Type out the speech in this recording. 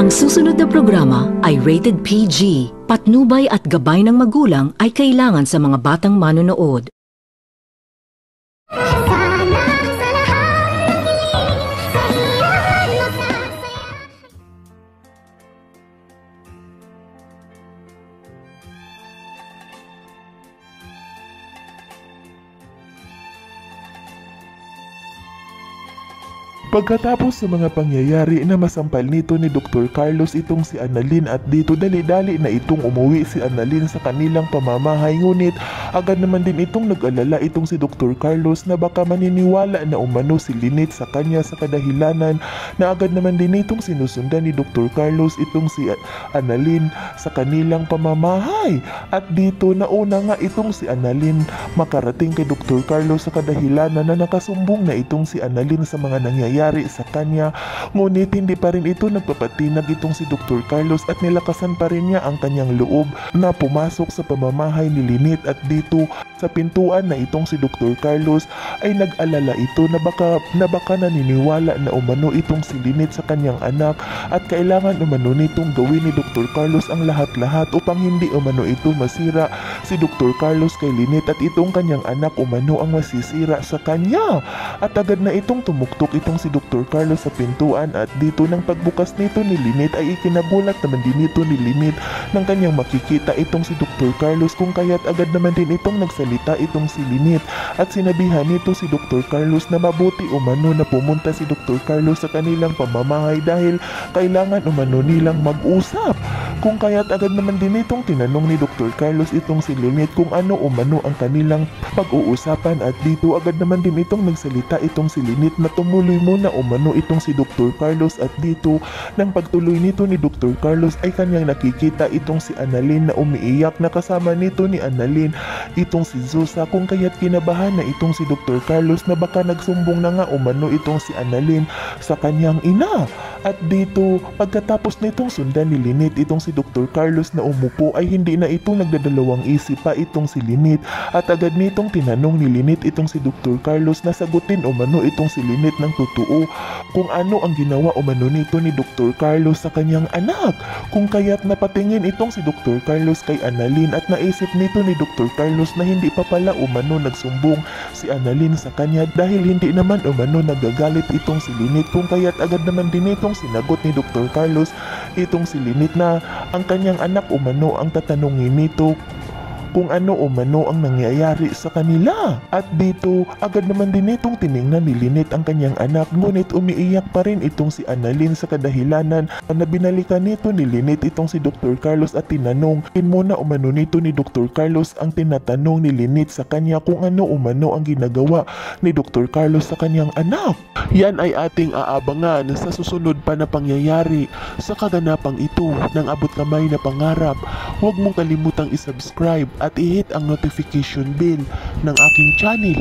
Ang susunod na programa ay rated PG. Patnubay at gabay ng magulang ay kailangan sa mga batang manonood. Pagkatapos sa mga pangyayari na masampal nito ni Dr. Carlos itong si Annalyn at dito dali-dali na itong umuwi si Annalyn sa kanilang pamamahay, ngunit agad naman din itong nag-alala itong si Dr. Carlos na baka maniniwala na umano si Lynette sa kanya sa kadahilanan na agad naman din itong sinusundan ni Dr. Carlos itong si Annalyn sa kanilang pamamahay. At dito nauna nga itong si Annalyn makarating kay Dr. Carlos sa kadahilanan na nakasumbong na itong si Annalyn sa mga nangyayari sa kanya, ngunit hindi pa rin ito nagpapatinag itong si Dr. Carlos at nilakasan pa rin niya ang kanyang loob na pumasok sa pamamahay ni Lynette. At dito sa pintuan na itong si Dr. Carlos ay nag-alala ito na baka naniniwala na umano itong si Lynette sa kanyang anak at kailangan umano nitong gawin ni Dr. Carlos ang lahat-lahat upang hindi umano ito masira si Dr. Carlos kay Lynette at itong kanyang anak umano ang masisira sa kanya. At agad na itong tumuktok itong si Dr. Carlos sa pintuan at dito ng pagbukas nito ni Lynette ay ikinagulat naman din ito ni Lynette nang kanyang makikita itong si Dr. Carlos, kung kaya't agad naman din itong nagsalita itong si Lynette at sinabihan nito si Dr. Carlos na mabuti umano na pumunta si Dr. Carlos sa kanilang pamamahay dahil kailangan umano nilang mag-usap. Kung kaya't agad naman din itong tinanong ni Dr. Carlos itong si Lynette kung ano umano ang kanilang pag-uusapan at dito agad naman din itong nagsalita itong si Lynette na tumuloy muna umano itong si Dr. Carlos. At dito nang pagtuloy nito ni Dr. Carlos ay kanyang nakikita itong si Annalyn na umiiyak na kasama nito ni Annalyn itong si Zusa, kung kaya't kinabahan na itong si Dr. Carlos na baka nagsumbong na nga umano itong si Annalyn sa kanyang ina. At dito pagkatapos nitong sundan ni Lynette itong si Dr. Carlos na umupo ay hindi na itong nagdadalawang isip pa itong si Lynette at agad nitong tinanong ni Lynette itong si Dr. Carlos na sagutin umano itong si Lynette ng totoo kung ano ang ginawa umano nito ni Dr. Carlos sa kanyang anak. Kung kaya't napatingin itong si Dr. Carlos kay Annalyn at naisip nito ni Dr. Carlos na hindi pa pala umano nagsumbong si Annalyn sa kanya dahil hindi naman umano nagagalit itong si Lynette. Kung kaya't agad naman din itong sinagot ni Dr. Carlos itong si Lynette na ang kanyang anak umano ang tatanungin nito kung ano umano ang nangyayari sa kanila. At dito agad naman din itong tiningnan ni Lynette ang kanyang anak, ngunit umiiyak pa rin itong si Annalyn sa kadahilanan na binalikan nito ni Lynette itong si Dr. Carlos at tinanong muna umano nito ni Dr. Carlos ang tinatanong ni Lynette sa kanya kung ano umano ang ginagawa ni Dr. Carlos sa kanyang anak. Yan ay ating aabangan sa susunod pa na pangyayari sa kaganapang ito ng Abot Kamay na Pangarap. Huwag mong kalimutang isubscribe at i-hit ang notification bell ng aking channel.